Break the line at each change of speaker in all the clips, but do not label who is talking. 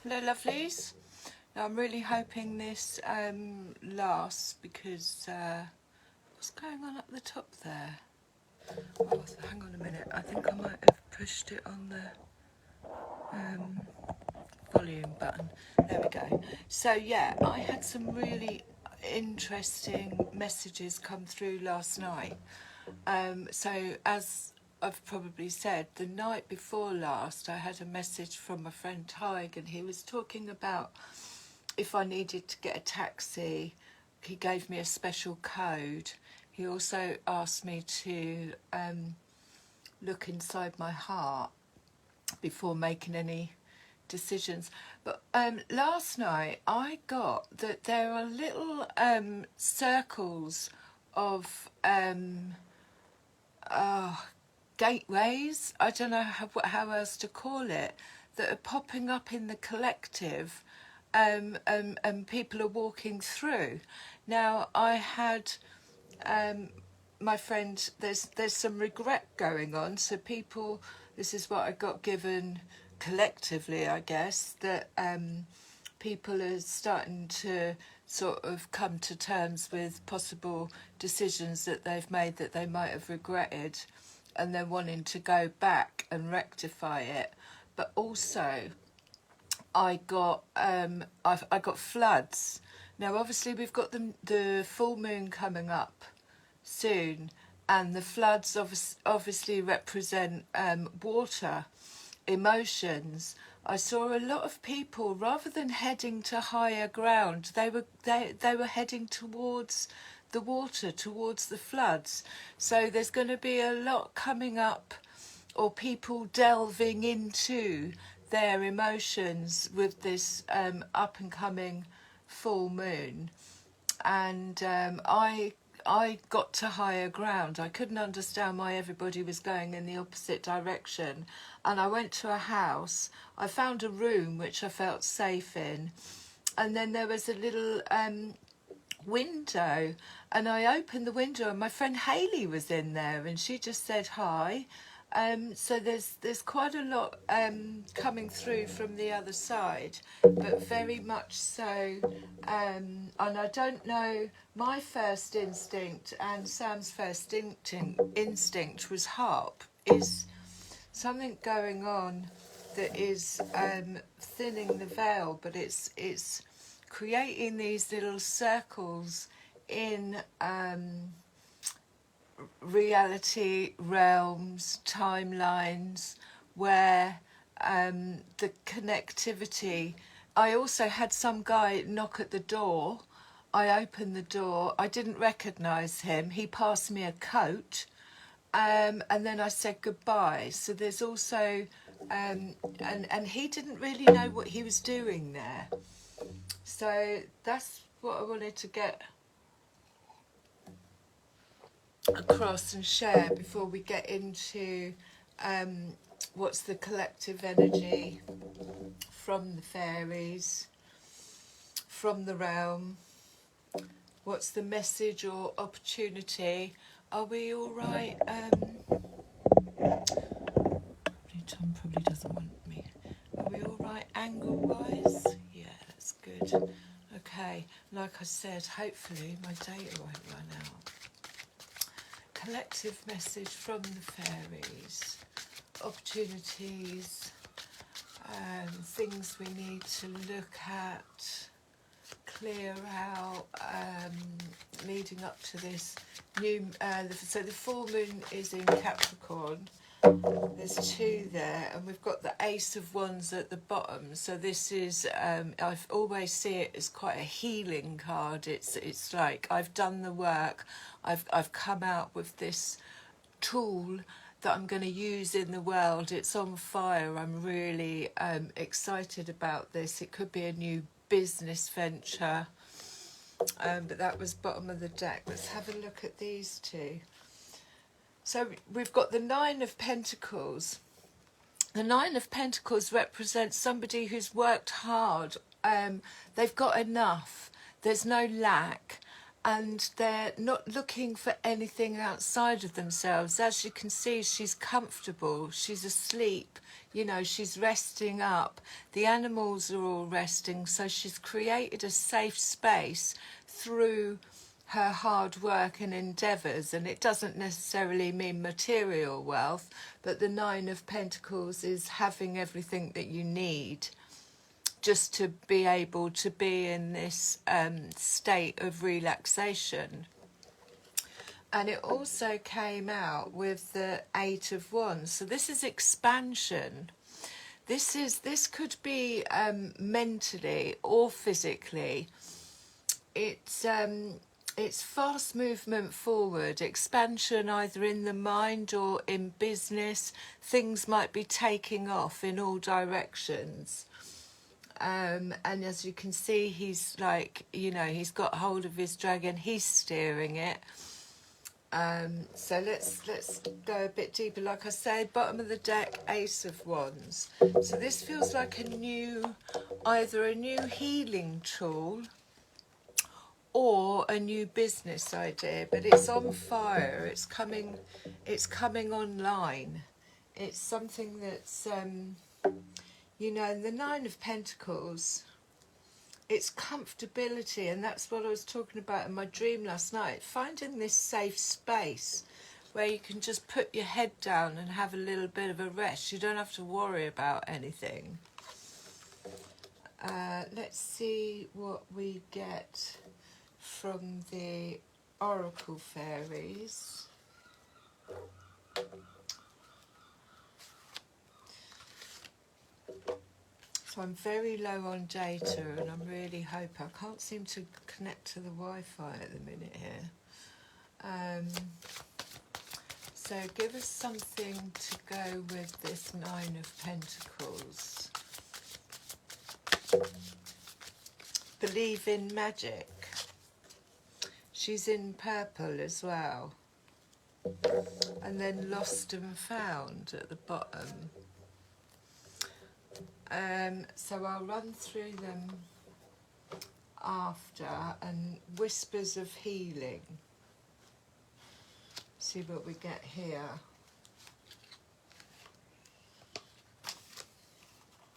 Hello lovelies. Now I'm really hoping this lasts because what's going on up the top there? Oh, hang on a minute, I think I might have pushed it on the volume button. There we go. So yeah, I had some really interesting messages come through last night. So as I've probably said, the night before last I had a message from my friend Tig, and he was talking about if I needed to get a taxi. He gave me a special code. He also asked me to look inside my heart before making any decisions. But last night I got that there are little circles of gateways, I don't know how else to call it, that are popping up in the collective, and people are walking through. Now I had my friend, there's some regret going on, so people, this is what I got given collectively, I guess, that people are starting to sort of come to terms with possible decisions that they've made that they might have regretted, and they're wanting to go back and rectify it. But also I got I got floods. Now obviously we've got the full moon coming up soon, and the floods obviously represent water, emotions. I saw a lot of people, rather than heading to higher ground, they were heading towards the water, towards the floods. So there's going to be a lot coming up, or people delving into their emotions with this up and coming full moon. And I got to higher ground. I couldn't understand why everybody was going in the opposite direction. And I went to a house. I found a room which I felt safe in. And then there was a little window. And I opened the window, and my friend Hayley was in there, and she just said hi. So there's quite a lot coming through from the other side, but very much so. And I don't know, my first instinct and Sam's first instinct was harp. Is something going on that is thinning the veil, but it's creating these little circles in reality realms, timelines, where the connectivity. I also had some guy knock at the door. I opened the door. I didn't recognise him. He passed me a coat, and then I said goodbye. So there's also, and he didn't really know what he was doing there. So that's what I wanted to get across and share before we get into what's the collective energy from the fairies, from the realm, what's the message or opportunity. Are we all right? Tom probably doesn't want me. Are we all right angle wise? Yeah, that's good. Okay, like I said, hopefully my data won't run out. Collective message from the fairies, opportunities, things we need to look at, clear out, leading up to this new, so the full moon is in Capricorn. There's two there, and we've got the Ace of Wands at the bottom. So this is, I always see it as quite a healing card. It's like I've done the work. I've come out with this tool that I'm going to use in the world. It's on fire. I'm really excited about this. It could be a new business venture, but that was bottom of the deck. Let's have a look at these two. So we've got the Nine of Pentacles. The Nine of Pentacles represents somebody who's worked hard. They've got enough. There's no lack. and they're not looking for anything outside of themselves. As you can see, she's comfortable, she's asleep, you know, she's resting up. The animals are all resting, so she's created a safe space through her hard work and endeavours. And it doesn't necessarily mean material wealth, but the Nine of Pentacles is having everything that you need just to be able to be in this state of relaxation. And it also came out with the Eight of Wands. So this is expansion. This could be mentally or physically. It's fast movement forward, expansion either in the mind or in business. Things might be taking off in all directions. And as you can see, he's like, you know, he's got hold of his dragon, he's steering it. So let's go a bit deeper. Like I say, bottom of the deck, Ace of Wands. So this feels like a new, either a new healing tool or a new business idea, but it's on fire, it's coming online. It's something that's you know, the Nine of Pentacles, it's comfortability, and that's what I was talking about in my dream last night. Finding this safe space where you can just put your head down and have a little bit of a rest. You don't have to worry about anything. Let's see what we get from the Oracle Fairies. So I'm very low on data, and I'm really hoping, I can't seem to connect to the Wi-Fi at the minute here. So give us something to go with this Nine of Pentacles. Believe in magic. She's in purple as well. And then lost and found at the bottom. So I'll run through them after, and whispers of healing. See what we get here.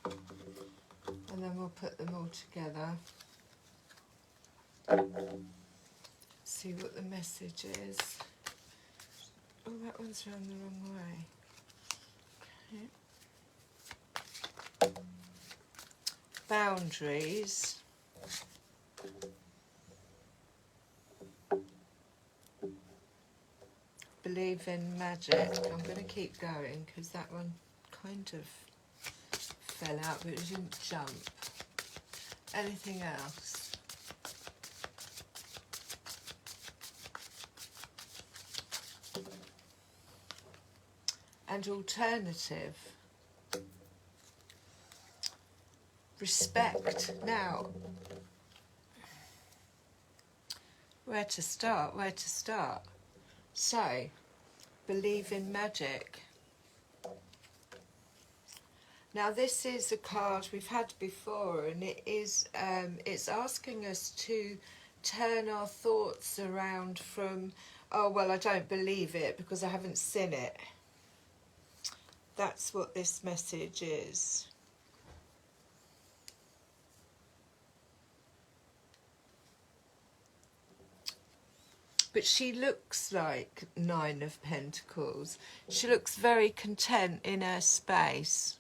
And then we'll put them all together. See what the message is. Oh, that one's round the wrong way. Okay. Boundaries. Believe in magic. I'm going to keep going because that one kind of fell out, but it didn't jump. Anything else? And alternative. Respect. Now, where to start? So, believe in magic. Now this is a card we've had before, and it is it's asking us to turn our thoughts around from, oh well, I don't believe it because I haven't seen it. That's what this message is. But she looks like Nine of Pentacles. She looks very content in her space.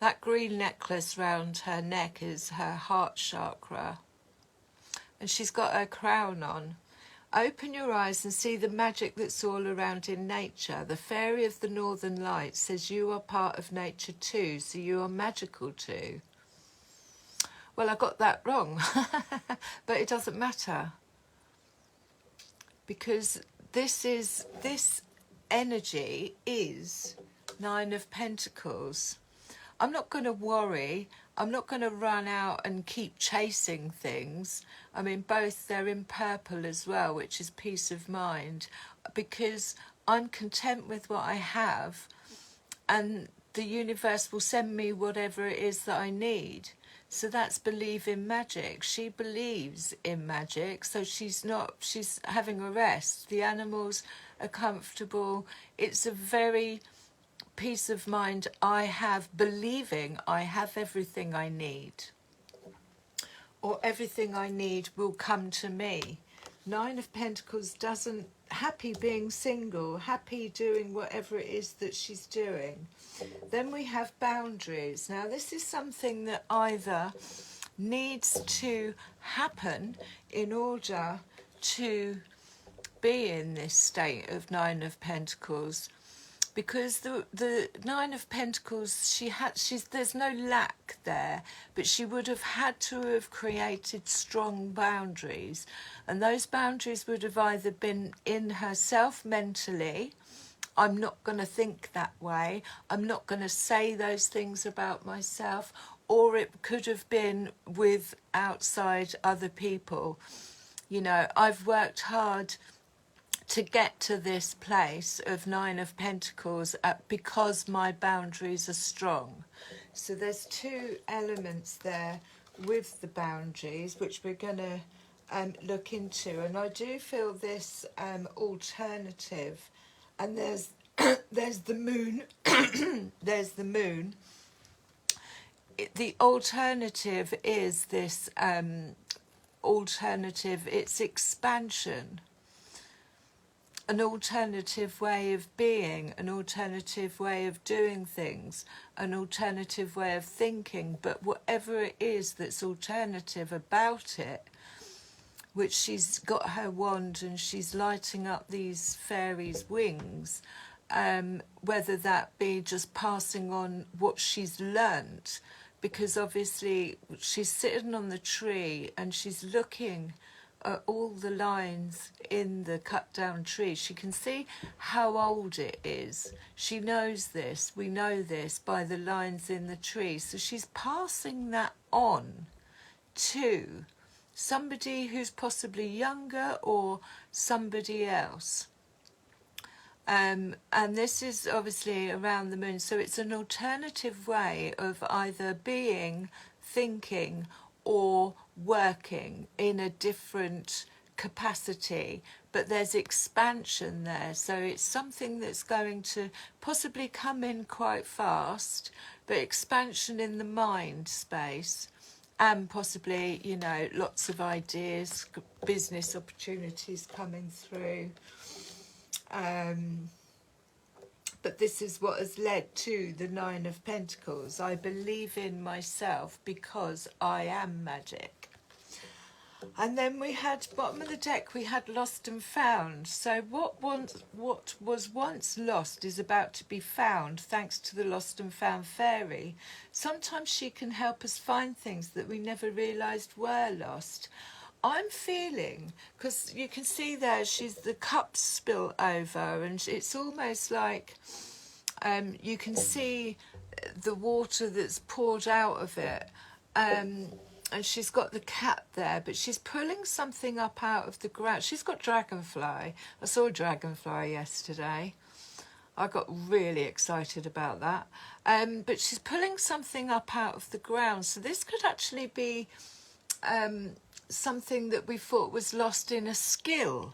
That green necklace round her neck is her heart chakra. And she's got her crown on. Open your eyes and see the magic that's all around in nature. The fairy of the northern light says you are part of nature too, so you are magical too. Well, I got that wrong, but it doesn't matter. Because this energy is Nine of Pentacles. I'm not going to worry. I'm not going to run out and keep chasing things. I mean, both, they're in purple as well, which is peace of mind, because I'm content with what I have, and the universe will send me whatever it is that I need. So that's believe in magic. She believes in magic, so she's having a rest. The animals are comfortable. It's a very peace of mind I have, believing I have everything I need, or everything I need will come to me. Nine of Pentacles doesn't, happy being single, happy doing whatever it is that she's doing. Then we have boundaries. Now this is something that either needs to happen in order to be in this state of Nine of Pentacles, because the Nine of Pentacles, there's no lack there, but she would have had to have created strong boundaries, and those boundaries would have either been in herself mentally. I'm not going to think that way, I'm not going to say those things about myself, or it could have been with outside other people. You know, I've worked hard to get to this place of Nine of Pentacles because my boundaries are strong. So there's two elements there with the boundaries which we're going to look into, and I do feel this alternative, and there's there's the moon. There's the moon. The alternative is this alternative, it's expansion, an alternative way of being, an alternative way of doing things, an alternative way of thinking. But whatever it is that's alternative about it, which she's got her wand and she's lighting up these fairies' wings, whether that be just passing on what she's learnt, because obviously she's sitting on the tree and she's looking all the lines in the cut down tree. She can see how old it is. She knows this, we know this by the lines in the tree. So she's passing that on to somebody who's possibly younger or somebody else. And this is obviously around the moon, so it's an alternative way of either being, thinking, or working in a different capacity, but there's expansion there. So it's something that's going to possibly come in quite fast, but expansion in the mind space, and possibly, you know, lots of ideas, business opportunities coming through. But this is what has led to the Nine of Pentacles. I believe in myself because I am magic. And then we had, bottom of the deck, we had lost and found. So what was once lost is about to be found, thanks to the lost and found fairy. Sometimes she can help us find things that we never realised were lost. I'm feeling, because you can see there, the cups spill over, and it's almost like you can see the water that's poured out of it, and she's got the cat there, but she's pulling something up out of the ground. She's got dragonfly. I saw a dragonfly yesterday. I got really excited about that. But she's pulling something up out of the ground. So this could actually be something that we thought was lost in a skill.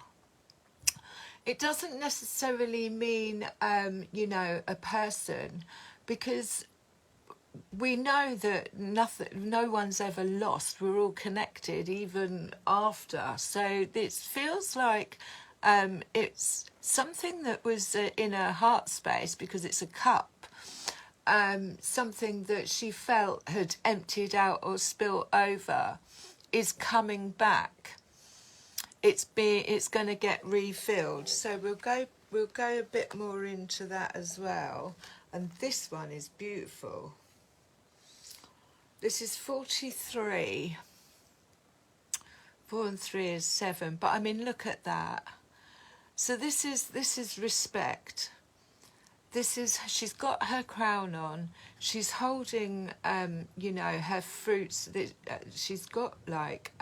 It doesn't necessarily mean, you know, a person, because we know that no one's ever lost. We're all connected, even after. So it feels like it's something that was in her heart space, because it's a cup. Something that she felt had emptied out or spilled over is coming back. It's going to get refilled. So we'll go a bit more into that as well. And this one is beautiful. This is 43. 4 and 3 is 7. But I mean, look at that. So this is respect. This is, she's got her crown on. She's holding, you know, her fruits. She's got like,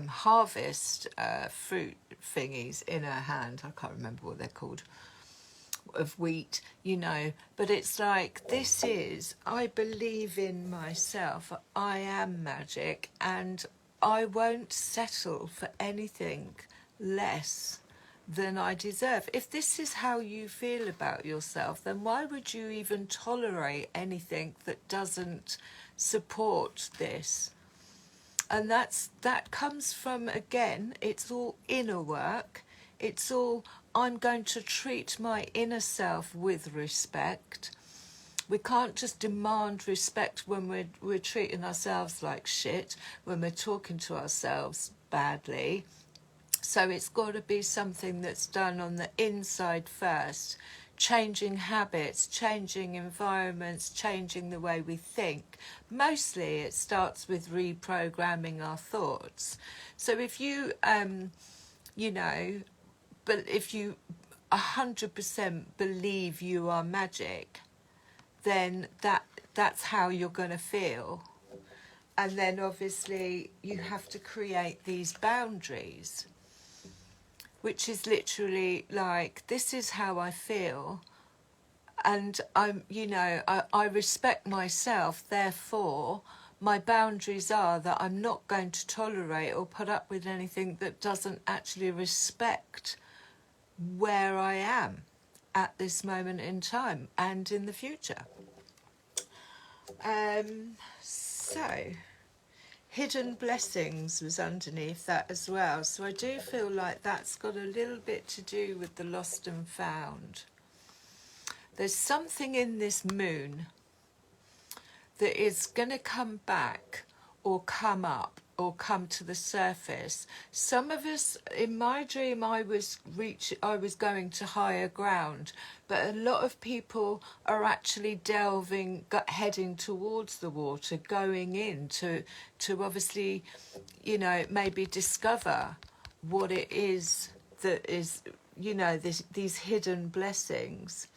harvest fruit thingies in her hand. I can't remember what they're called. of wheat, you know, but it's like, this is, I believe in myself, I am magic, and I won't settle for anything less than I deserve. If this is how you feel about yourself, then why would you even tolerate anything that doesn't support this? And that comes from, again, it's all inner work. It's all, I'm going to treat my inner self with respect. We can't just demand respect when we're treating ourselves like shit, when we're talking to ourselves badly. So it's got to be something that's done on the inside first, changing habits, changing environments, changing the way we think. Mostly it starts with reprogramming our thoughts. So if you, you know, but if you 100% believe you are magic, then that's how you're going to feel. And then obviously you have to create these boundaries, which is literally like, this is how I feel, and I'm, you know, I respect myself, therefore my boundaries are that I'm not going to tolerate or put up with anything that doesn't actually respect where I am at this moment in time and in the future. So hidden blessings was underneath that as well. So I do feel like that's got a little bit to do with the lost and found. There's something in this moon that is going to come back or come up or come to the surface. Some of us, in my dream, I was going to higher ground, but a lot of people are actually heading towards the water, going in to obviously, you know, maybe discover what it is that is, you know, these hidden blessings.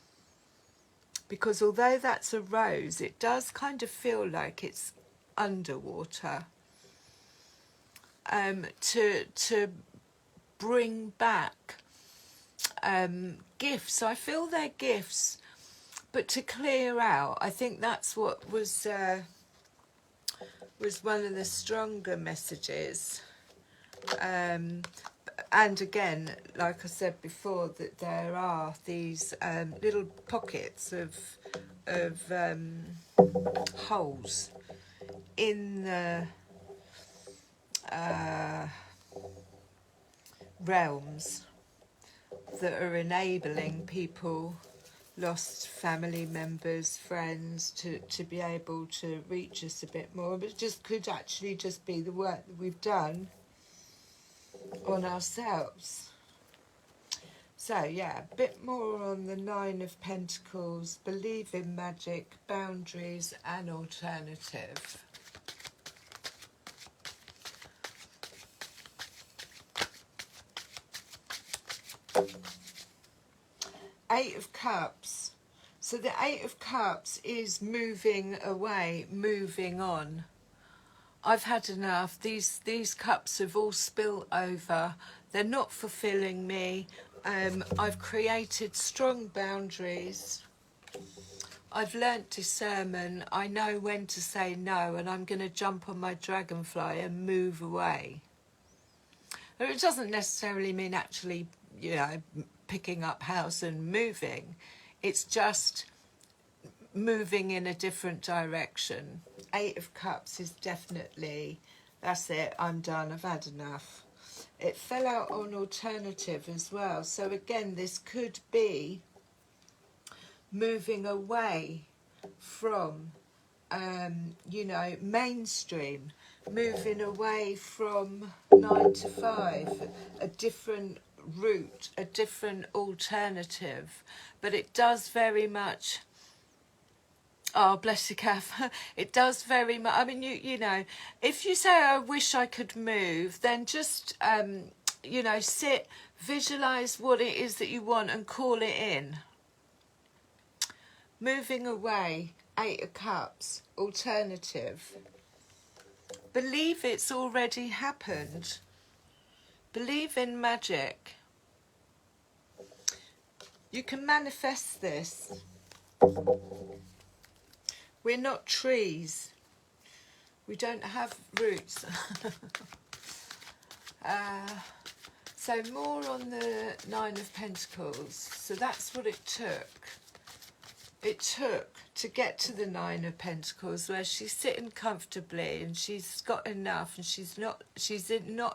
Because although that's a rose, it does kind of feel like it's underwater. To bring back gifts. I feel they're gifts, but to clear out, I think that's what was one of the stronger messages. And again, like I said before, that there are these little pockets of holes in the realms that are enabling people, lost family members, friends, to be able to reach us a bit more. But it just could actually just be the work that we've done on ourselves. So yeah, a bit more on the Nine of Pentacles, believe in magic, boundaries and alternative. Eight of Cups. So the Eight of Cups is moving away, moving on. I've had enough. These cups have all spilled over. They're not fulfilling me. I've created strong boundaries. I've learnt discernment. I know when to say no, and I'm going to jump on my dragonfly and move away. It doesn't necessarily mean actually, you know, picking up house and moving. It's just moving in a different direction. Eight of Cups is definitely, that's it, I'm done, I've had enough. It fell out on alternative as well. So again, this could be moving away from, you know, mainstream, moving away from 9 to 5, a different route, a different alternative. But it does very much, oh bless you, Kath, it does very much, I mean, you know, if you say I wish I could move, then just you know, sit, visualize what it is that you want and call it in. Moving away, Eight of Cups, alternative. Believe it's already happened. Believe in magic. You can manifest this. We're not trees. We don't have roots. So more on the Nine of Pentacles. So that's what it took. It took to get to the Nine of Pentacles, where she's sitting comfortably and she's got enough, and she's not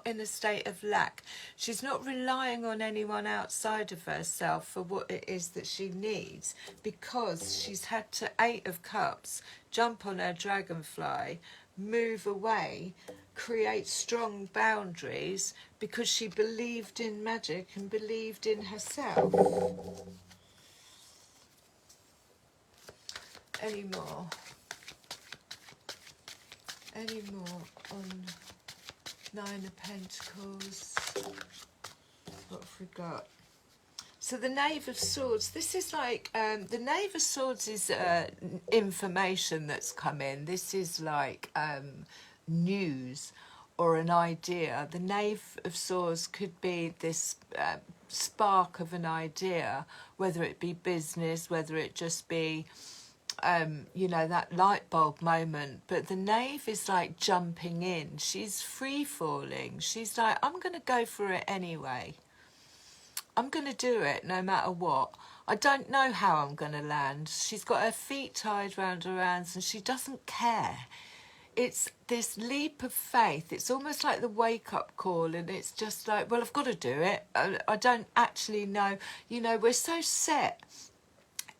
in a state of lack. She's not relying on anyone outside of herself for what it is that she needs, because she's had to, Eight of Cups, jump on her dragonfly, move away, create strong boundaries, because she believed in magic and believed in herself. Any more on Nine of Pentacles? What have we got? So the Knave of Swords, this is like, the Knave of Swords is information that's come in. This is like news or an idea. The Knave of Swords could be this spark of an idea, whether it be business, whether it just be you know, that light bulb moment. But the Knave is like jumping in. She's free falling. She's like, I'm going to go for it anyway. I'm going to do it no matter what. I don't know how I'm going to land. She's got her feet tied round her hands and she doesn't care. It's this leap of faith. It's almost like the wake-up call, and it's just like, well, I've got to do it. I don't actually know. You know, we're so set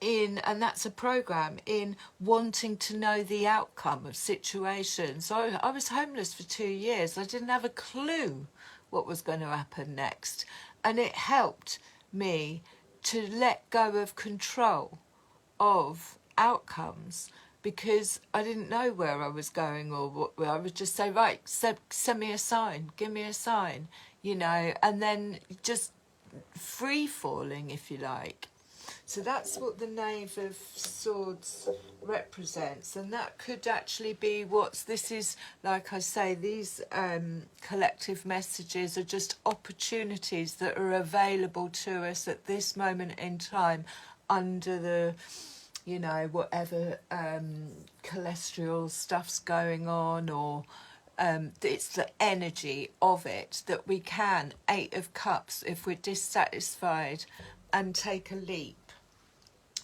in, and that's a program, in wanting to know the outcome of situations. I was homeless for 2 years. I didn't have a clue what was going to happen next, and it helped me to let go of control of outcomes, because I didn't know where I was going or what. I would just say, right, send me a sign, give me a sign, you know, and then just free falling, if you like. So that's what the Knave of Swords represents, and that could actually be this is, like I say, these collective messages are just opportunities that are available to us at this moment in time, under the, you know, whatever cholesterol stuff's going on, or it's the energy of it that we can, Eight of Cups, if we're dissatisfied, and take a leap.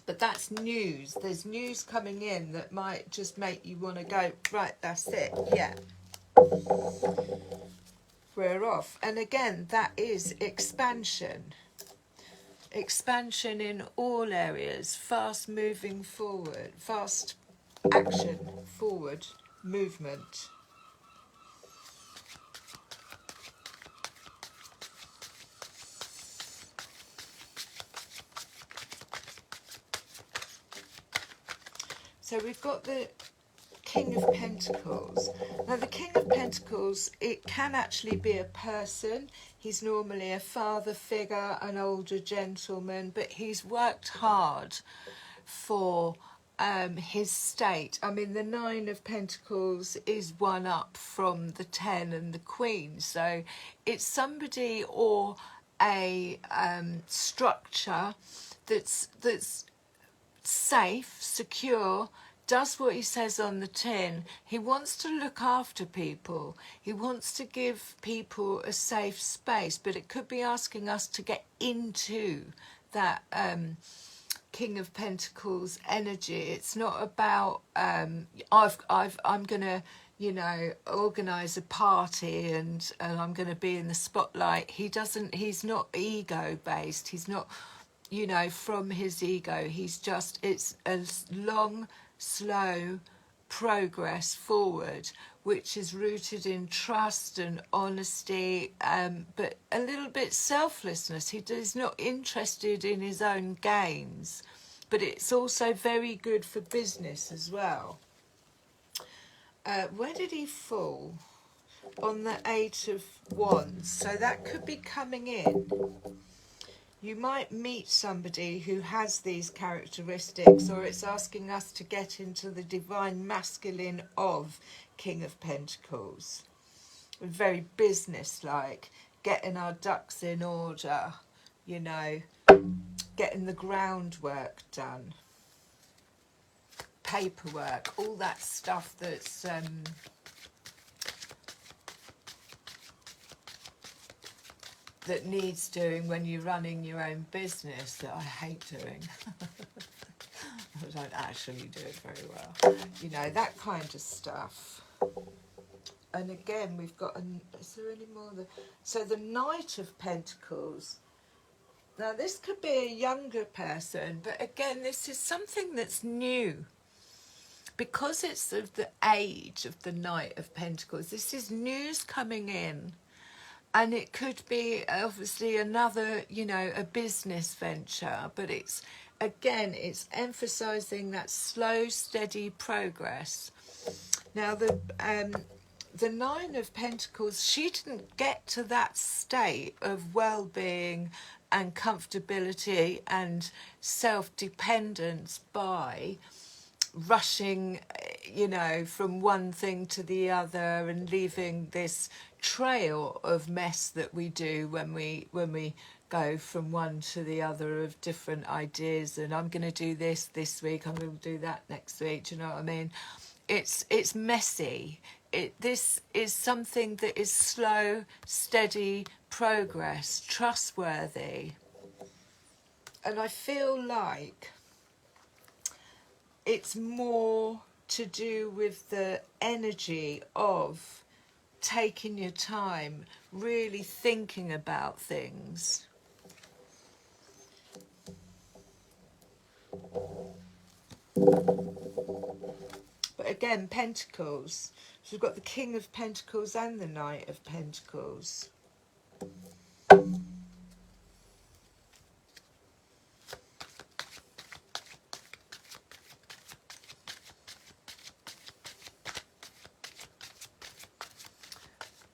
But that's news. There's news coming in that might just make you want to go, right, that's it, yeah, we're off. And again, that is expansion. Expansion in all areas, fast moving forward, fast action forward, movement. So we've got the King of Pentacles. Now the King of Pentacles, it can actually be a person. He's normally a father figure, an older gentleman, but he's worked hard for his state. I mean, the Nine of Pentacles is one up from the 10 and the Queen. So it's somebody or a structure that's safe, secure, does what he says on the tin. He wants to look after people. He wants to give people a safe space, but it could be asking us to get into that King of Pentacles energy. It's not about I'm gonna, you know, organise a party and I'm gonna be in the spotlight. He's not ego based. He's not, you know, from his ego. He's just, it's a long, slow progress forward, which is rooted in trust and honesty, but a little bit selflessness. He's not interested in his own gains, but it's also very good for business as well. Where did he fall? On the Eight of Wands. So that could be coming in. You might meet somebody who has these characteristics, or it's asking us to get into the divine masculine of King of Pentacles. Very business-like, getting our ducks in order, you know, getting the groundwork done, paperwork, all that stuff that's that needs doing when you're running your own business, that I hate doing. I don't actually do it very well. You know, that kind of stuff. And again, we've got, is there any more? So the Knight of Pentacles. Now, this could be a younger person, but again, this is something that's new. Because it's of the age of the Knight of Pentacles, this is news coming in. And it could be, obviously, another, you know, a business venture. But it's, again, it's emphasising that slow, steady progress. Now, the Nine of Pentacles, she didn't get to that state of well-being and comfortability and self-dependence by rushing, you know, from one thing to the other and leaving this trail of mess that we do when we go from one to the other of different ideas. And I'm going to do this week, I'm going to do that next week. Do you know what I mean? It's messy. This is something that is slow, steady progress, trustworthy. And I feel like it's more to do with the energy of taking your time, really thinking about things. But again, Pentacles. So we've got the King of Pentacles and the Knight of Pentacles.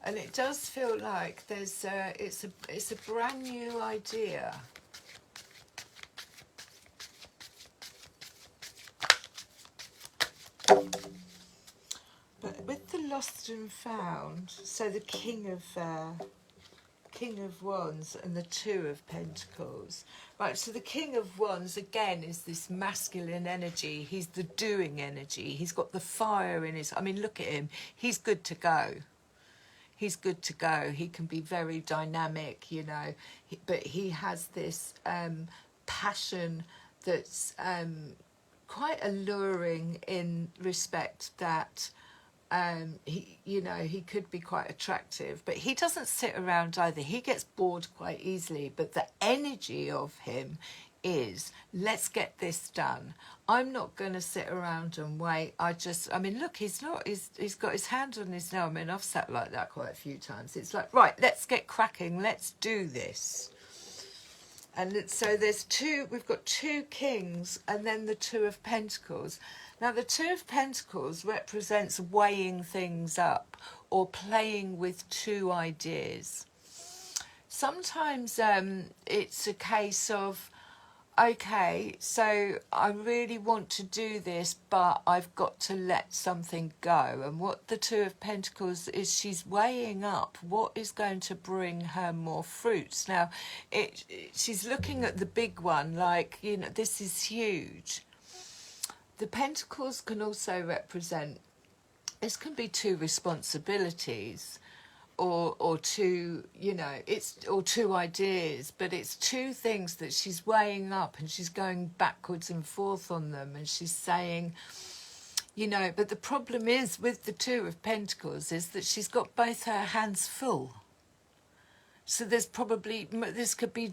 And it does feel like there's it's a brand new idea. But with the lost and found, so the King of Wands and the Two of Pentacles. Right, so the King of Wands, again, is this masculine energy. He's the doing energy. He's got the fire in his... I mean, look at him. He's good to go. He's good to go. He can be very dynamic, you know, but he has this passion that's quite alluring in respect that he, you know, he could be quite attractive, but he doesn't sit around either. He gets bored quite easily, but the energy of him is, let's get this done. I'm not going to sit around and wait. I mean, look, he's got his hand on his nail. I mean, I've sat like that quite a few times. It's like, right, let's get cracking. Let's do this. And so we've got two kings and then the Two of Pentacles. Now, the Two of Pentacles represents weighing things up or playing with two ideas. Sometimes it's a case of, okay, so I really want to do this, but I've got to let something go. And what the Two of Pentacles is, she's weighing up what is going to bring her more fruits. Now, she's looking at the big one, like, you know, this is huge. The Pentacles can also represent, this can be two responsibilities. Or two, you know, or two ideas, but it's two things that she's weighing up and she's going backwards and forth on them, and she's saying, you know, but the problem is with the Two of Pentacles is that she's got both her hands full. So this could be,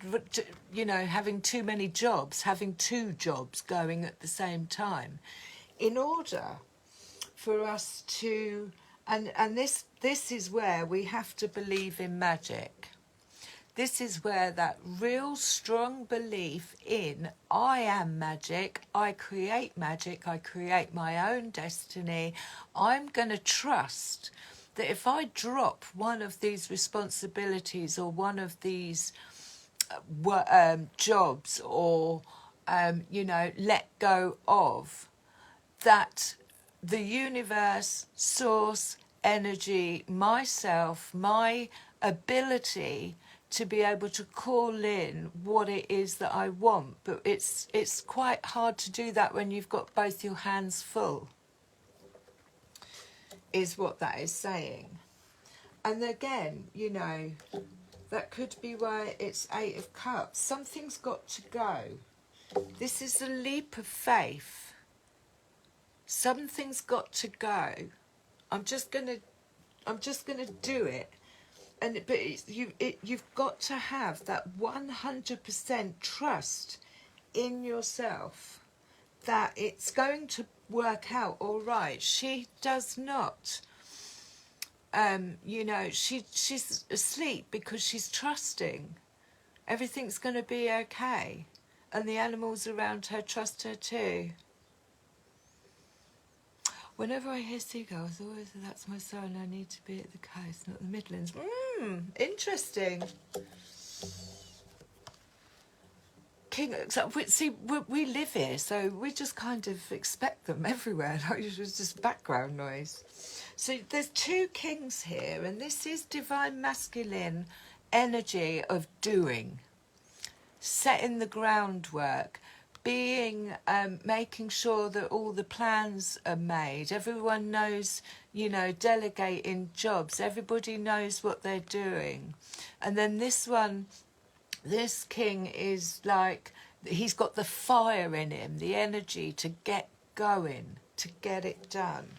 you know, having too many jobs, having two jobs going at the same time. In order for us to... And this is where we have to believe in magic. This is where that real strong belief in I am magic, I create my own destiny. I'm going to trust that if I drop one of these responsibilities or one of these jobs or, you know, let go of, that the universe, source, energy, myself, my ability to be able to call in what it is that I want. But it's quite hard to do that when you've got both your hands full, is what that is saying. And again, you know, that could be why it's 8 of Cups. Something's got to go. This is a leap of faith. Something's got to go. I'm just gonna do it. But you've got to have that 100% trust in yourself that it's going to work out all right. She does not, you know, she's asleep because she's trusting. Everything's going to be okay. And the animals around her trust her too. Whenever I hear seagulls, always that's my sign. I need to be at the coast, not the Midlands. Interesting. See, we live here, so we just kind of expect them everywhere. Like it was just background noise. So there's 2 kings here, and this is divine masculine energy of doing, setting the groundwork, being, making sure that all the plans are made. Everyone knows, you know, delegating jobs. Everybody knows what they're doing. And then this one, this king is like, he's got the fire in him, the energy to get going, to get it done.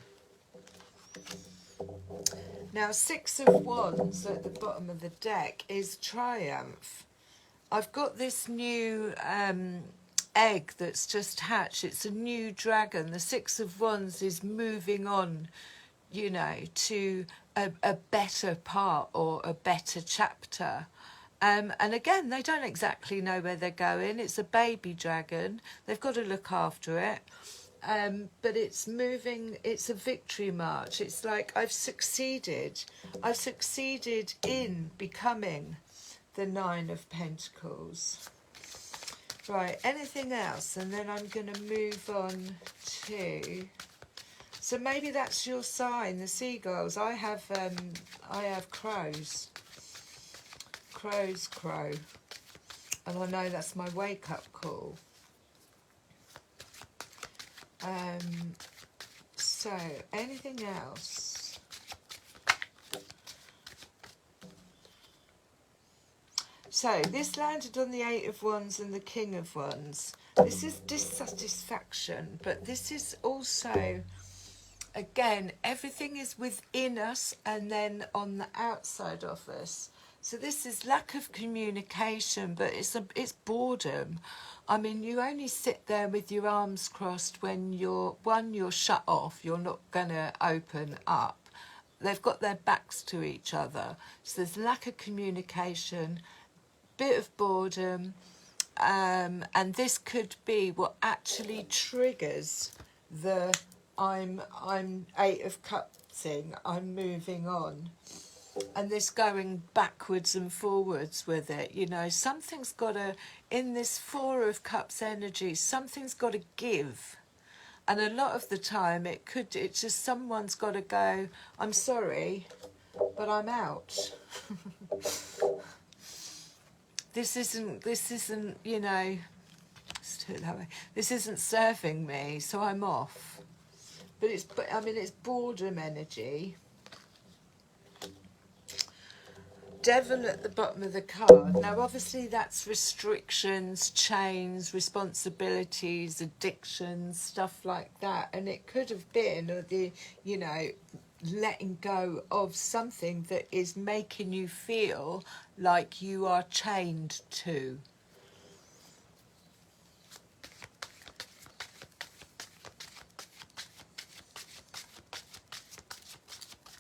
Now, 6 of Wands at the bottom of the deck is triumph. I've got this new egg that's just hatched. It's a new dragon. The 6 of Wands is moving on, you know, to a better part or a better chapter. And again, they don't exactly know where they're going. It's a baby dragon. They've got to look after it. But it's moving, it's a victory march. It's like I've succeeded. I've succeeded in becoming the 9 of Pentacles. Right, anything else? And then I'm going to move on to... So maybe that's your sign, the seagulls. I have crows. Crows crow. And I know that's my wake-up call. So, anything else? So, this landed on the 8 of Wands and the King of Wands. This is dissatisfaction, but this is also, again, everything is within us and then on the outside of us. So this is lack of communication, but it's boredom. I mean, you only sit there with your arms crossed when you're shut off. You're not going to open up. They've got their backs to each other. So there's lack of communication, bit of boredom, and this could be what actually triggers the I'm 8 of Cups-ing, I'm moving on. And this going backwards and forwards with it, you know, something's got to, in this 4 of Cups energy, something's got to give. And a lot of the time it's just someone's got to go, I'm sorry, but I'm out. This isn't, you know, let's do it that way. This isn't serving me, so I'm off. But it's boredom energy. Devil at the bottom of the card. Now, obviously, that's restrictions, chains, responsibilities, addictions, stuff like that. And it could have been the, you know, letting go of something that is making you feel like you are chained to.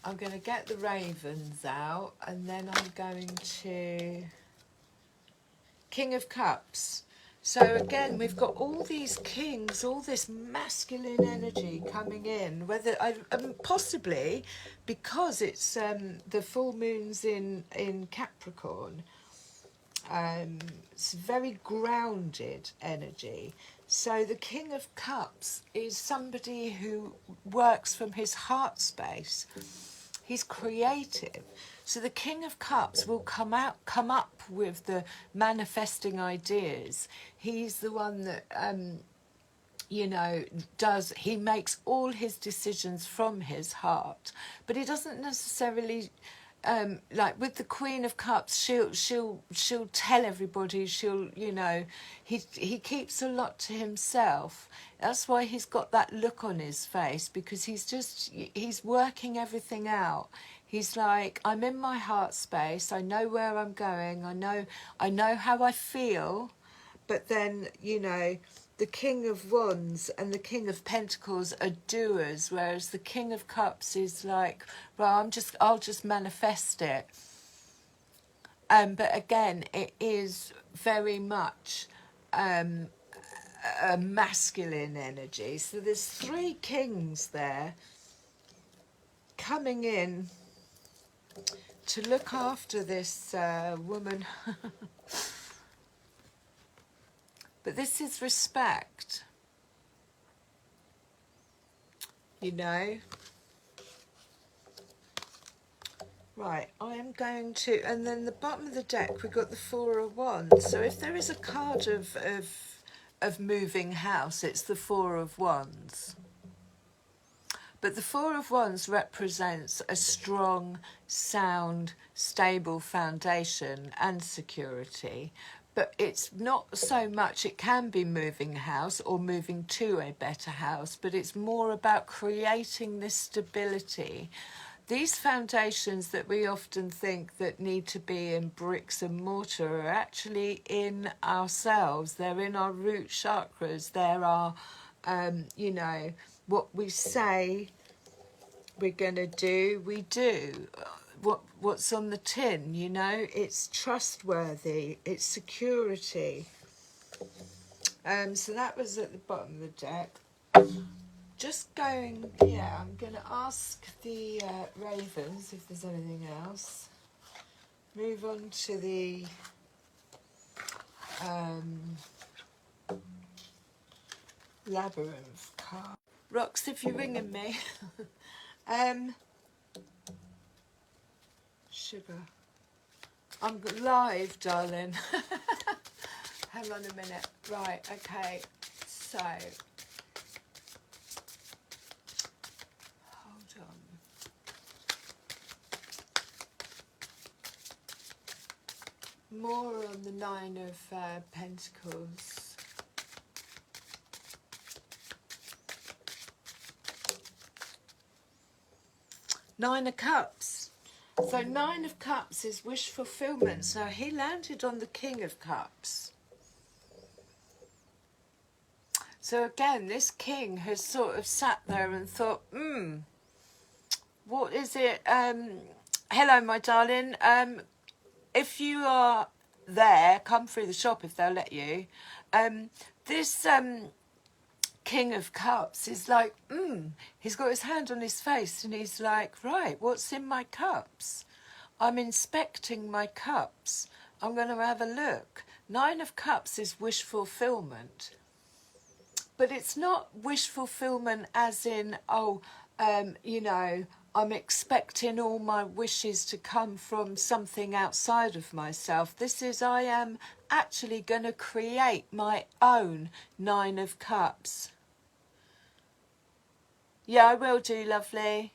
I'm going to get the ravens out, and then I'm going to... King of Cups. So again, we've got all these kings, all this masculine energy coming in, whether possibly because it's the full moon's in Capricorn. It's very grounded energy. So the King of Cups is somebody who works from his heart space. He's creative. So the King of Cups will come up with the manifesting ideas. He's the one that you know, he makes all his decisions from his heart, but he doesn't necessarily like with the Queen of Cups, she'll tell everybody, you know, he keeps a lot to himself. That's why he's got that look on his face, because he's working everything out. He's like, I'm in my heart space, I know where I'm going, I know how I feel. But then, you know, the King of Wands and the King of Pentacles are doers, whereas the King of Cups is like, well, I'll just manifest it. But again, it is very much a masculine energy. So there's 3 kings there coming in to look after this woman. But this is respect, you know. Right, I am going to, and then the bottom of the deck we've got the 4 of Wands. So if there is a card of moving house, it's the 4 of Wands. But the 4 of Wands represents a strong, sound, stable foundation and security. But it's not so much, it can be moving house or moving to a better house, but it's more about creating this stability. These foundations that we often think that need to be in bricks and mortar are actually in ourselves. They're in our root chakras. There are, you know, what we say we're going to do, we do. What's on the tin, you know, it's trustworthy, it's security. So that was at the bottom of the deck. Just going, yeah, I'm going to ask the ravens if there's anything else. Move on to the labyrinth card. Rox, if you're ringing me. Sugar. I'm live, darling. Hang on a minute. Right, okay. So, hold on. More on the 9 of Pentacles. Nine of Cups. So 9 of Cups is wish fulfillment. So he landed on the King of Cups. So again, this king has sort of sat there and thought, what is it? Hello, my darling. If you are there, come through the shop if they'll let you. This King of Cups is like, he's got his hand on his face and he's like, right, what's in my cups? I'm inspecting my cups. I'm going to have a look. 9 of Cups is wish fulfillment. But it's not wish fulfillment as in, you know, I'm expecting all my wishes to come from something outside of myself. This is, I am actually going to create my own 9 of Cups. Yeah, I will do, lovely.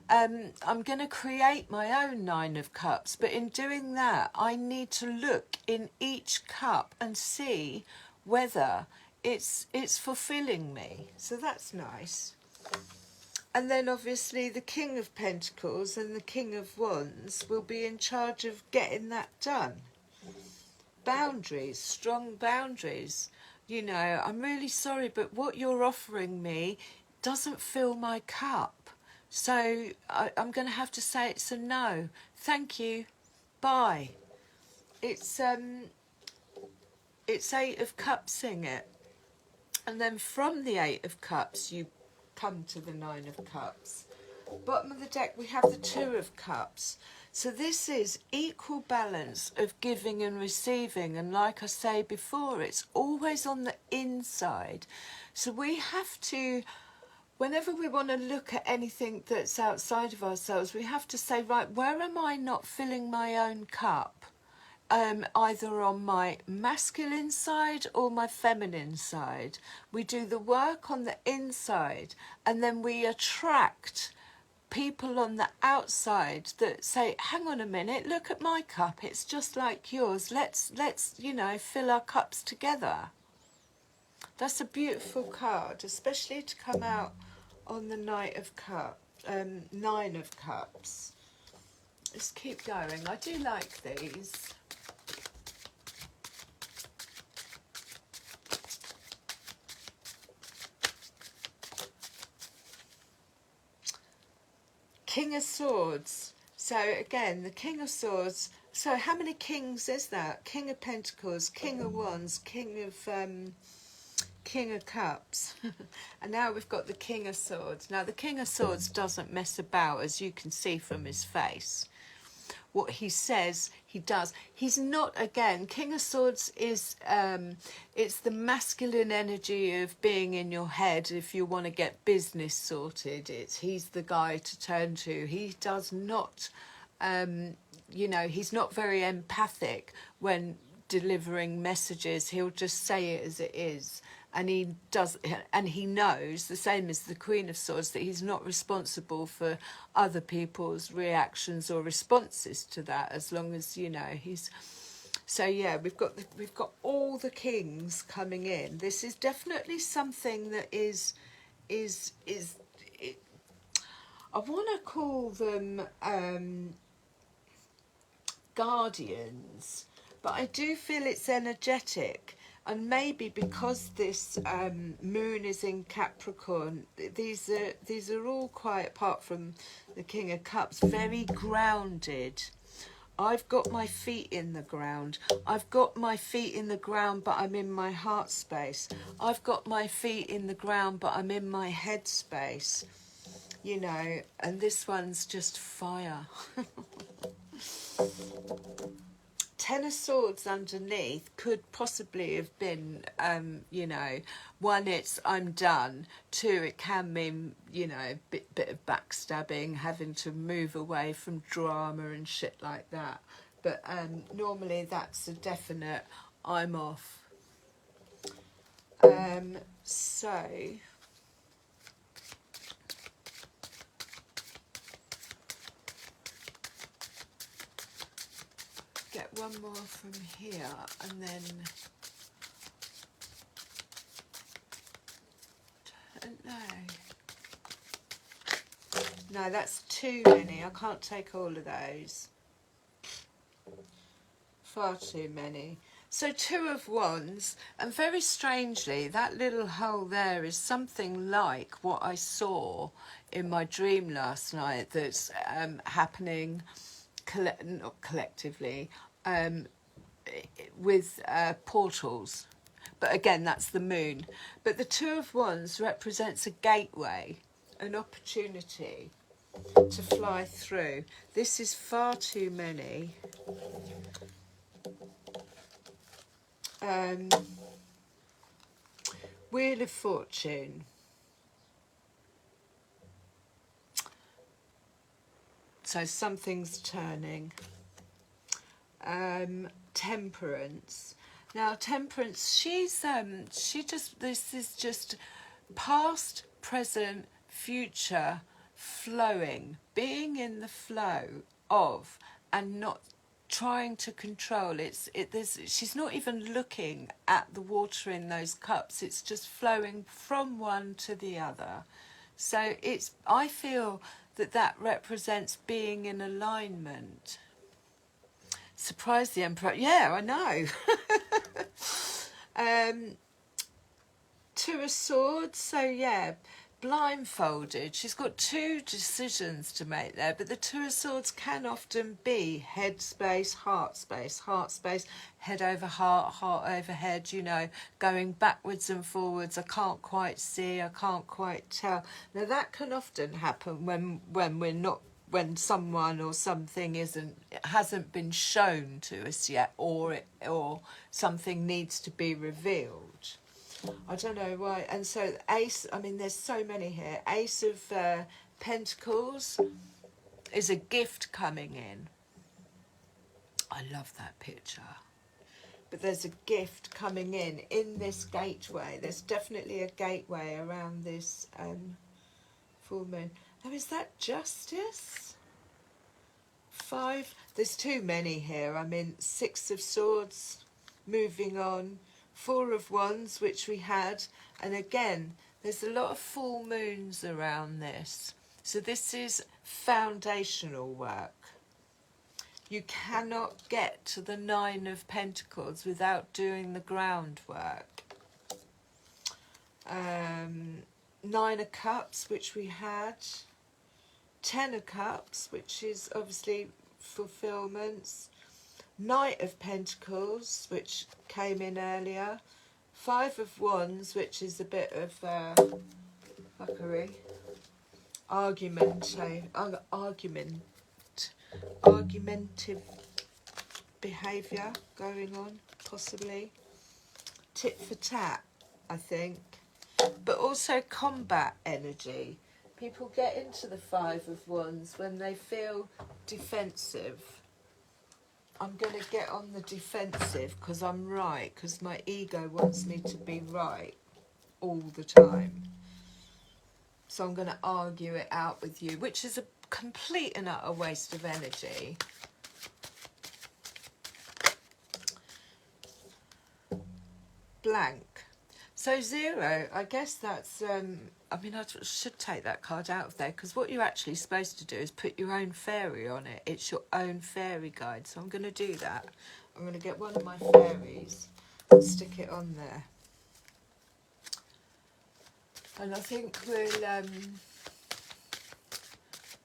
I'm going to create my own 9 of Cups, but in doing that, I need to look in each cup and see whether it's fulfilling me. So that's nice. And then obviously the King of Pentacles and the King of Wands will be in charge of getting that done. Boundaries, strong boundaries. You know, I'm really sorry, but what you're offering me doesn't fill my cup. So I'm going to have to say it's a no. Thank you. Bye. It's 8 of Cups, sing it. And then from the 8 of Cups, you come to the 9 of Cups. Bottom of the deck, we have the 2 of Cups. So this is equal balance of giving and receiving. And like I say before, it's always on the inside. So we have to whenever we want to look at anything that's outside of ourselves, we have to say, right, where am I not filling my own cup? Either on my masculine side or my feminine side. We do the work on the inside, and then we attract people on the outside that say, hang on a minute, look at my cup, it's just like yours, let's you know, fill our cups together. That's a beautiful card, especially to come out on the Nine of Cups. Let's keep going. I do like these. King of Swords. So again, the King of Swords. So how many kings is that? King of Pentacles, King of Wands, King of Cups. And now we've got the King of Swords. Now the King of Swords doesn't mess about, as you can see from his face. What he says, he does. He's not, again, King of Swords is, it's the masculine energy of being in your head if you want to get business sorted. He's the guy to turn to. He does not, you know, he's not very empathic when delivering messages. He'll just say it as it is. And he does, and he knows, the same as the Queen of Swords, that he's not responsible for other people's reactions or responses to that, as long as, you know, he's. So yeah, we've got all the kings coming in. This is definitely something that is I want to call them guardians, but I do feel it's energetic. And maybe because this moon is in Capricorn, these are all quite, apart from the King of Cups, very grounded. I've got my feet in the ground. I've got my feet in the ground, but I'm in my heart space. I've got my feet in the ground, but I'm in my head space. You know, and this one's just fire. Ten of Swords underneath could possibly have been, you know, one, it's I'm done. Two, it can mean, you know, a bit of backstabbing, having to move away from drama and shit like that. But normally that's a definite I'm off. So get one more from here, and then I don't know. No, that's too many. I can't take all of those. Far too many. So Two of Wands, and very strangely, that little hole there is something like what I saw in my dream last night that's happening not collectively, with portals. But again, that's the moon. But the Two of Wands represents a gateway, an opportunity to fly through. This is far too many. Wheel of Fortune. So something's turning. Temperance. Now Temperance, she just, this is just past, present, future, flowing, being in the flow of, and not trying to control. She's not even looking at the water in those cups. It's just flowing from one to the other. So I feel that represents being in alignment. Surprise the Emperor. Yeah, I know. Two of Swords. So yeah, blindfolded. She's got two decisions to make there, but the Two of Swords can often be head space, heart space, head over heart, heart over head, you know, going backwards and forwards. I can't quite see, I can't quite tell. Now that can often happen when we're not, when someone or something hasn't been shown to us yet, or something needs to be revealed. I don't know why. And so Ace, I mean, there's so many here. Ace of Pentacles is a gift coming in. I love that picture. But there's a gift coming in this gateway. There's definitely a gateway around this full moon. Now, is that Justice? 5. There's too many here. I mean, 6 of Swords, moving on. 4 of Wands, which we had. And again, there's a lot of full moons around this. So this is foundational work. You cannot get to the 9 of Pentacles without doing the groundwork. 9 of Cups, which we had. 10 of Cups, which is obviously fulfillments. Knight of Pentacles, which came in earlier. 5 of Wands, which is a bit of fuckery. Argumentative behaviour going on, possibly. Tit for tat, I think. But also combat energy. People get into the 5 of Wands when they feel defensive. I'm going to get on the defensive because I'm right, because my ego wants me to be right all the time. So I'm going to argue it out with you, which is a complete and utter waste of energy. Blank. So 0, I guess that's, I mean, I should take that card out of there, because what you're actually supposed to do is put your own fairy on it. It's your own fairy guide. So I'm going to do that. I'm going to get one of my fairies and stick it on there. And I think we'll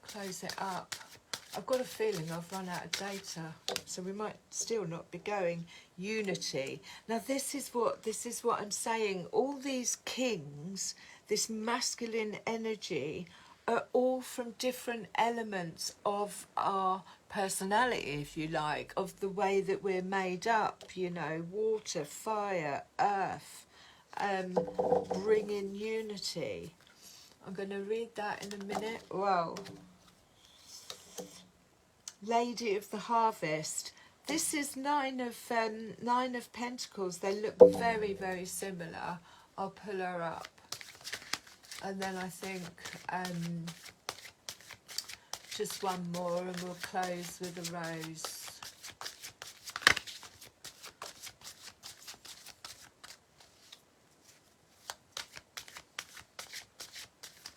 close it up. I've got a feeling I've run out of data, so we might still not be going. Unity. Now this is what I'm saying. All these kings, this masculine energy, are all from different elements of our personality, if you like, of the way that we're made up. You know, water, fire, earth. Bring in unity. I'm going to read that in a minute. Wow. Lady of the Harvest. This is 9 of Pentacles. They look very, very similar. I'll pull her up. And then I think just one more and we'll close with a rose.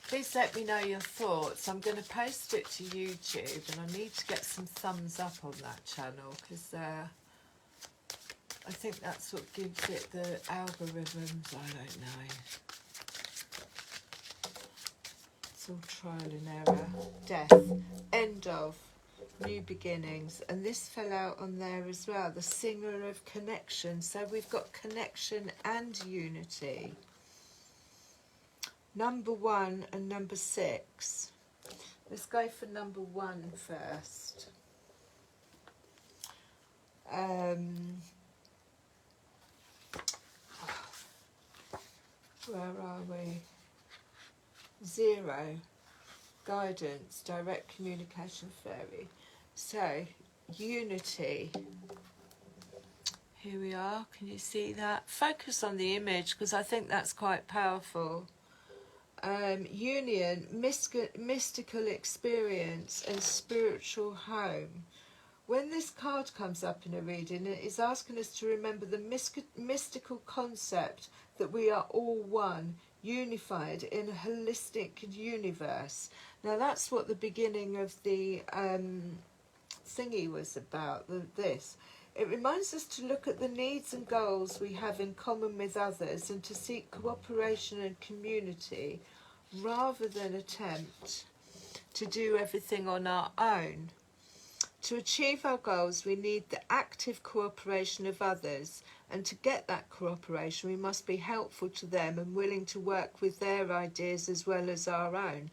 Please let me know your thoughts. I'm going to post it to YouTube and I need to get some thumbs up on that channel because I think that's what gives it the algorithms. I don't know. It's all trial and error. Death. End of. New beginnings. And this fell out on there as well. The singer of connection. So we've got connection and unity. Number 1 and number 6. Let's go for number 1 first. Where are we? 0. Guidance, direct communication fairy. So, unity. Here we are. Can you see that? Focus on the image because I think that's quite powerful. Union, mystical experience and spiritual home. When this card comes up in a reading, it is asking us to remember the mystical concept that we are all one, unified in a holistic universe. Now that's what the beginning of the thingy was about, this. It reminds us to look at the needs and goals we have in common with others and to seek cooperation and community rather than attempt to do everything on our own. To achieve our goals, we need the active cooperation of others, and to get that cooperation, we must be helpful to them and willing to work with their ideas as well as our own.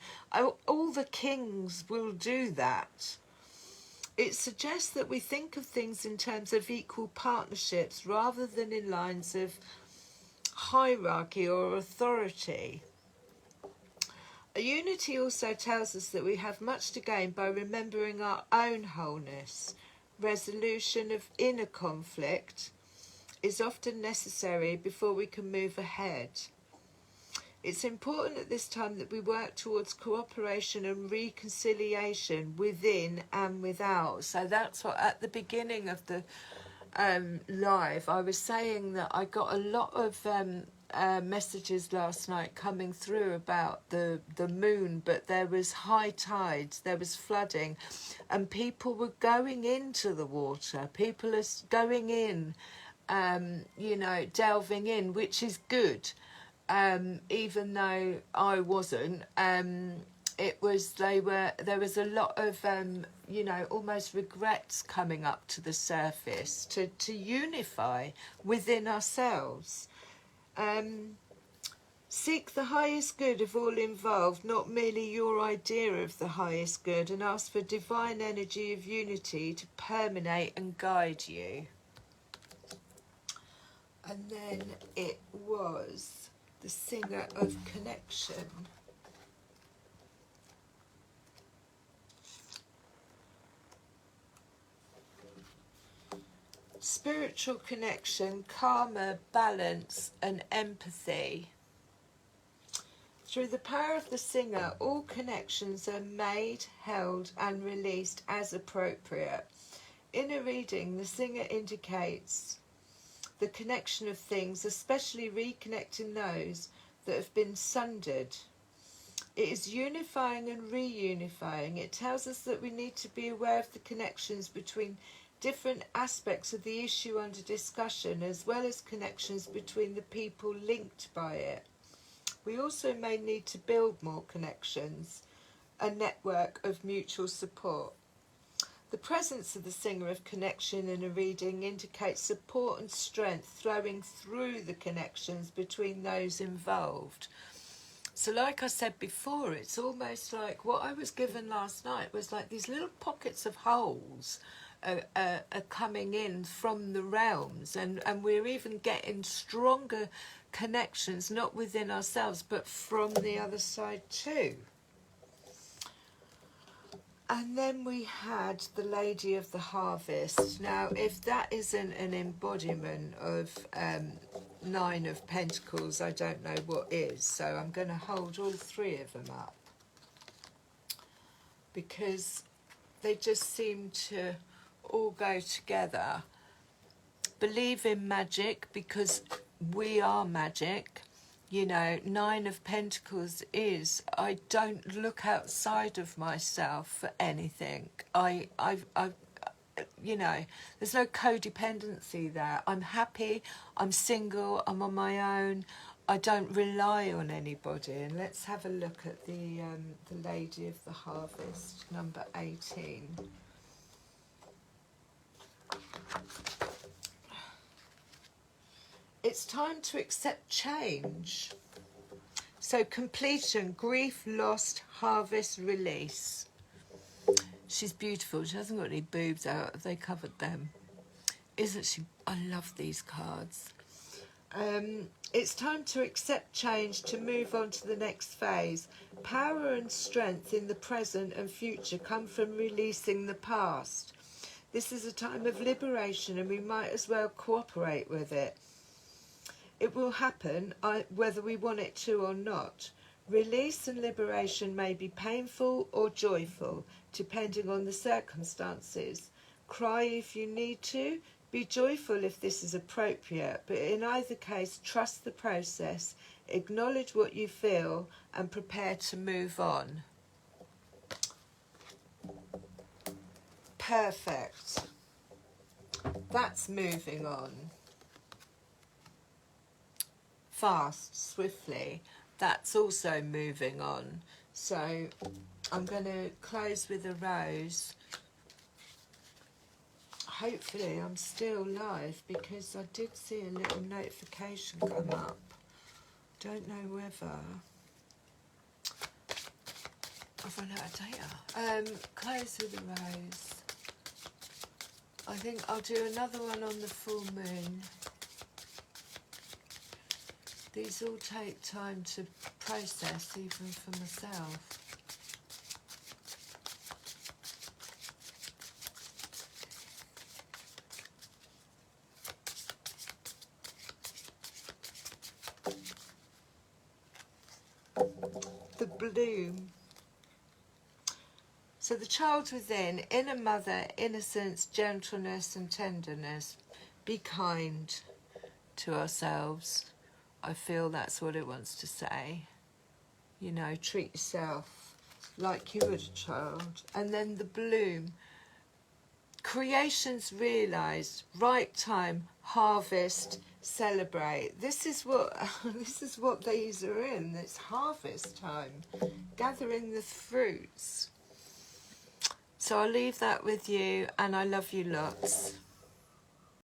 All the kings will do that. It suggests that we think of things in terms of equal partnerships rather than in lines of hierarchy or authority. A unity also tells us that we have much to gain by remembering our own wholeness. Resolution of inner conflict is often necessary before we can move ahead. It's important at this time that we work towards cooperation and reconciliation within and without. So that's what, at the beginning of the live, I was saying that I got a lot of messages last night coming through about the moon, but there was high tides, there was flooding, and people were going into the water. People are going in, you know, delving in, which is good. Even though I wasn't, there was a lot of you know, almost regrets coming up to the surface to unify within ourselves. Seek the highest good of all involved, not merely your idea of the highest good, and ask for divine energy of unity to permeate and guide you. And then it was the singer of connection. Spiritual connection, karma, balance and empathy. Through the power of the singer, all connections are made, held and released as appropriate. In a reading, the singer indicates the connection of things, especially reconnecting those that have been sundered. It is unifying and reunifying. It tells us that we need to be aware of the connections between different aspects of the issue under discussion, as well as connections between the people linked by it. We also may need to build more connections, a network of mutual support. The presence of the singer of connection in a reading indicates support and strength flowing through the connections between those involved. So like I said before, it's almost like what I was given last night was like these little pockets of holes are coming in from the realms, and we're even getting stronger connections, not within ourselves, but from the other side too. And then we had the Lady of the Harvest. Now, if that isn't an embodiment of Nine of Pentacles, I don't know what is. So I'm going to hold all three of them up, because they just seem to all go together. Believe in magic, because we are magic. You know, Nine of Pentacles is, I don't look outside of myself for anything. You know, there's no codependency there. I'm happy, I'm single, I'm on my own. I don't rely on anybody. And let's have a look at the Lady of the Harvest, number 18. It's time to accept change. So completion, grief, lost, harvest, release. She's beautiful. She hasn't got any boobs out. Have they covered them? Isn't she? I love these cards. It's time to accept change, to move on to the next phase. Power and strength in the present and future come from releasing the past. This is a time of liberation, and we might as well cooperate with it. It will happen whether we want it to or not. Release and liberation may be painful or joyful, depending on the circumstances. Cry if you need to. Be joyful if this is appropriate, but in either case, trust the process, acknowledge what you feel, and prepare to move on. Perfect. That's moving on. Fast, swiftly. That's also moving on. So I'm going to close with a rose. Hopefully I'm still live, because I did see a little notification come up. Don't know whether I've run out of data. Close with a rose. I think I'll do another one on the full moon. These all take time to process, even for myself. The bloom. So the child within, inner mother, innocence, gentleness and tenderness. Be kind to ourselves. I feel that's what it wants to say. You know, treat yourself like you would a child. And then the bloom. Creations realised, right time, harvest, celebrate. This is what these are in. It's harvest time, gathering the fruits. So I'll leave that with you, and I love you lots.